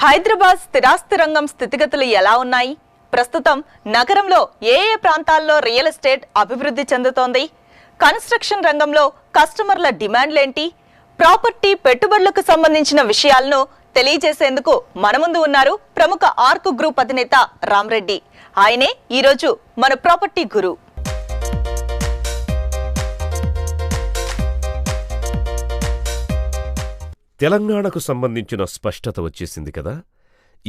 హైదరాబాద్ స్థిరాస్తి రంగం స్థితిగతులు ఎలా ఉన్నాయి? ప్రస్తుతం నగరంలో ఏ ప్రాంతాల్లో రియల్ ఎస్టేట్ అభివృద్ధి చెందుతోంది? కన్స్ట్రక్షన్ రంగంలో కస్టమర్ల డిమాండ్లేంటి? ప్రాపర్టీ పెట్టుబడులకు సంబంధించిన విషయాలను తెలియజేసేందుకు మన ముందు ఉన్నారు ప్రముఖ ఆర్క్ గ్రూప్ అధినేత రామరెడ్డి. ఆయనే ఈరోజు మన ప్రాపర్టీ గురు. తెలంగాణకు సంబంధించిన స్పష్టత వచ్చేసింది కదా.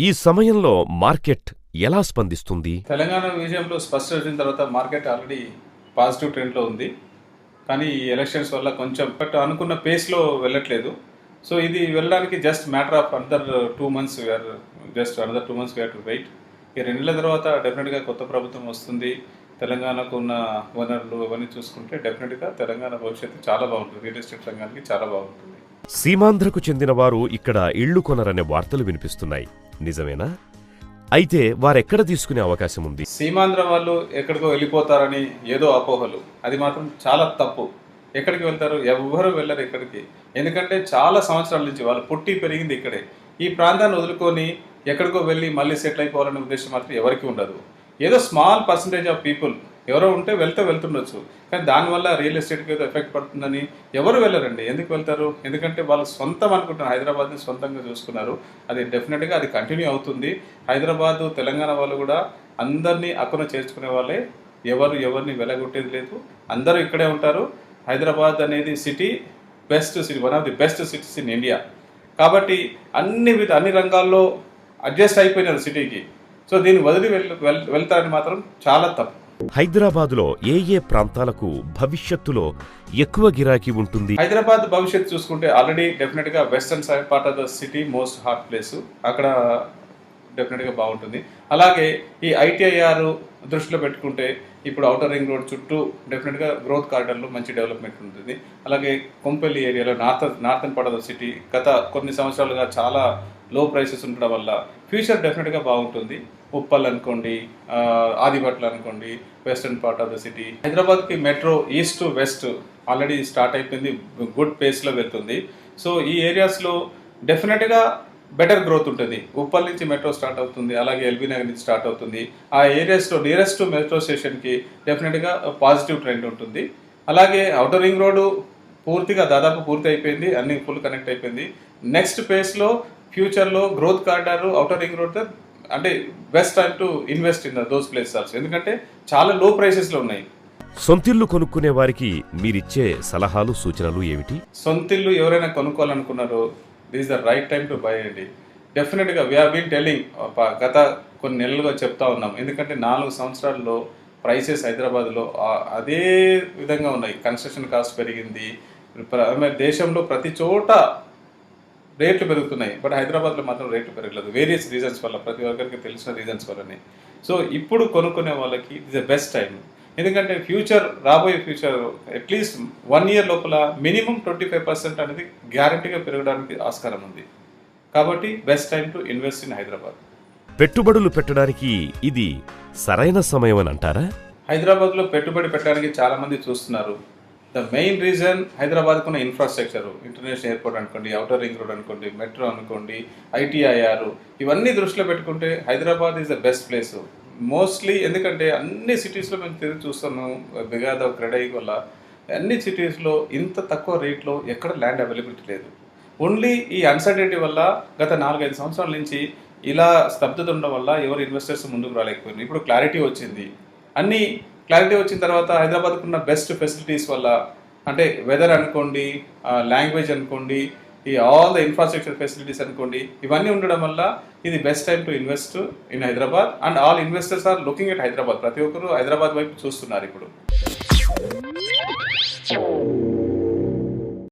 ఈ సమయంలో మార్కెట్ ఎలా స్పందిస్తుంది? తెలంగాణ విషయంలో స్పష్టత వచ్చిన తర్వాత మార్కెట్ ఆల్రెడీ పాజిటివ్ ట్రెండ్లో ఉంది. కానీ ఈ ఎలక్షన్స్ వల్ల కొంచెం అనుకున్న పేస్లో వెళ్ళట్లేదు. సో ఇది వెళ్ళడానికి just matter of another 2 months we to wait. ఈ 2 నెలల తర్వాత డెఫినెట్గా కొత్త ప్రభుత్వం వస్తుంది. తెలంగాణకు ఉన్న వనరులు అవన్నీ చూసుకుంటే డెఫినెట్గా తెలంగాణ భవిష్యత్తు చాలా బాగుంటుంది. రియల్ ఎస్టేట్ రంగానికి చాలా బాగుంటుంది. సీమాంధ్రకు చెందిన వారు ఇక్కడ ఇళ్లు కొనరనే వార్తలు వినిపిస్తున్నాయి, నిజమేనా? అయితే వారెక్కడ తీసుకునే అవకాశం ఉంది? సీమాంధ్ర వాళ్ళు ఎక్కడికో వెళ్ళిపోతారని ఏదో అపోహలు, అది మాత్రం చాలా తప్పు. ఎక్కడికి వెళ్తారు? ఎవ్వరూ వెళ్ళరు ఎక్కడికి. ఎందుకంటే చాలా సంవత్సరాల నుంచి వాళ్ళు పుట్టి పెరిగింది ఇక్కడే. ఈ ప్రాంతాన్ని వదులుకొని ఎక్కడికో వెళ్ళి మళ్ళీ సెటిల్ అయిపోవాలనే ఉద్దేశం మాత్రం ఎవరికి ఉండదు. ఏదో స్మాల్ పర్సంటేజ్ ఆఫ్ పీపుల్ ఎవరో ఉంటే వెళ్తుండొచ్చు. కానీ దానివల్ల రియల్ ఎస్టేట్కి ఏదో ఎఫెక్ట్ పడుతుందని ఎవరు వెళ్ళరండి. ఎందుకు వెళ్తారు? ఎందుకంటే వాళ్ళు సొంతం అనుకుంటున్నారు. హైదరాబాద్ని సొంతంగా చూసుకున్నారు. అది డెఫినెట్గా అది కంటిన్యూ అవుతుంది. హైదరాబాద్ తెలంగాణ వాళ్ళు కూడా అందరినీ అక్కున చేర్చుకునే వాళ్ళే. ఎవరిని వెలగొట్టేది లేదు. అందరూ ఇక్కడే ఉంటారు. హైదరాబాద్ అనేది city best city, one of the best cities in India. కాబట్టి అన్ని రంగాల్లో అడ్జస్ట్ అయిపోయినారు సిటీకి. సో దీన్ని వదిలి వెళ్తారని మాత్రం చాలా తప్పు. హైదరాబాద్లో ఏ ప్రాంతాలకు భవిష్యత్తులో ఎక్కువ గిరాకీ ఉంటుంది? హైదరాబాద్ భవిష్యత్తు చూసుకుంటే ఆల్రెడీ డెఫినెట్గా western side part of the city most hot place, అక్కడ డెఫినెట్గా బాగుంటుంది. అలాగే ఈ ఐటీఐఆర్ దృష్టిలో పెట్టుకుంటే ఇప్పుడు ఔటర్ రింగ్ రోడ్ చుట్టూ డెఫినెట్గా గ్రోత్ కారిడార్లో మంచి డెవలప్మెంట్ ఉంటుంది. అలాగే కొంపెల్లి ఏరియాలో northern part of the city గత కొన్ని సంవత్సరాలుగా చాలా లో ప్రైసెస్ ఉండడం వల్ల ఫ్యూచర్ డెఫినెట్గా బాగుంటుంది. ఉప్పల్ అనుకోండి, ఆదిబట్ల అనుకోండి, western part of the city. హైదరాబాద్కి metro east to west already start అయిపోయింది, గుడ్ పేస్లో వెళ్తుంది. సో ఈ ఏరియాస్లో డెఫినెట్గా బెటర్ గ్రోత్ ఉంటుంది. ఉప్పల్ నుంచి మెట్రో స్టార్ట్ అవుతుంది, అలాగే ఎల్బీ నగర్ నుంచి స్టార్ట్ అవుతుంది. ఆ ఏరియాస్లో నియరెస్ట్ మెట్రో స్టేషన్కి డెఫినెట్గా పాజిటివ్ ట్రెండ్ ఉంటుంది. అలాగే ఔటర్ రింగ్ రోడ్డు దాదాపు పూర్తి అయిపోయింది, అన్ని ఫుల్ కనెక్ట్ అయిపోయింది. నెక్స్ట్ ఫేజ్లో ఫ్యూచర్లో growth corridor outer ring road అంటే best time to invest in those places, ఎందుకంటే చాలా లో ప్రైసెస్లో ఉన్నాయి. సొంతిల్లు కొనుక్కునే వారికి మీరిచ్చే సలహాలు సూచనలు ఏమిటి? సొంతిల్లు ఎవరైనా కొనుక్కోవాలనుకున్నారో this is the right time to buy అండి. డెఫినెట్గా వీ హావ్ బీన్ టెల్లింగ్, గత కొన్ని నెలలుగా చెప్తా ఉన్నాం. ఎందుకంటే 4 సంవత్సరాల్లో ప్రైసెస్ హైదరాబాద్లో అదే విధంగా ఉన్నాయి. కన్స్ట్రక్షన్ కాస్ట్ పెరిగింది, దేశంలో ప్రతి చోట రేట్లు పెరుగుతున్నాయి. బట్ హైదరాబాద్లో మాత్రం రేట్లు పెరగలేదు, వేరియస్ రీజన్స్ వల్ల, ప్రతి ఒక్కరికి తెలిసిన రీజన్స్ వల్లనే. సో ఇప్పుడు కొనుక్కునే వాళ్ళకి it is the best time. ఎందుకంటే రాబోయే ఫ్యూచర్ అట్లీస్ట్ 1 year లోపల మినిమం 25% అనేది గ్యారంటీగా పెరగడానికి ఆస్కారం ఉంది. కాబట్టి best time to invest in Hyderabad. పెట్టుబడులు పెట్టడానికి ఇది సరైన సమయం అని అంటారా? హైదరాబాద్లో పెట్టుబడి పెట్టడానికి చాలా మంది చూస్తున్నారు. ద మెయిన్ రీజన్ హైదరాబాద్కు ఉన్న ఇన్ఫ్రాస్ట్రక్చర్, ఇంటర్నేషనల్ ఎయిర్పోర్ట్ అనుకోండి, ఔటర్ రింగ్ రోడ్ అనుకోండి, మెట్రో అనుకోండి, ఐటీఐఆర్, ఇవన్నీ దృష్టిలో పెట్టుకుంటే Hyderabad is the best place mostly. ఎందుకంటే అన్ని సిటీస్లో మేము తిరిగి చూస్తున్నాం, బికాజ్ ఆఫ్ క్రెడై వల్ల అన్ని సిటీస్లో ఇంత తక్కువ రేట్లో ఎక్కడ ల్యాండ్ అవైలబిలిటీ లేదు. ఓన్లీ ఈ అన్సర్టనిటీ వల్ల గత 4-5 సంవత్సరాల నుంచి ఇలా స్తబ్దత ఉండడం వల్ల ఎవరు ఇన్వెస్టర్స్ ముందుకు రాలేకపోయింది. ఇప్పుడు క్లారిటీ వచ్చింది. క్లారిటీ వచ్చిన తర్వాత హైదరాబాద్కు ఉన్న బెస్ట్ ఫెసిలిటీస్ వల్ల, అంటే వెదర్ అనుకోండి, లాంగ్వేజ్ అనుకోండి, ఈ ఆల్ ద ఇన్ఫ్రాస్ట్రక్చర్ ఫెసిలిటీస్ అనుకోండి, ఇవన్నీ ఉండడం వల్ల ఇది best time to invest in Hyderabad. And all investors are looking at Hyderabad. ప్రతి ఒక్కరు హైదరాబాద్ వైపు చూస్తున్నారు ఇప్పుడు.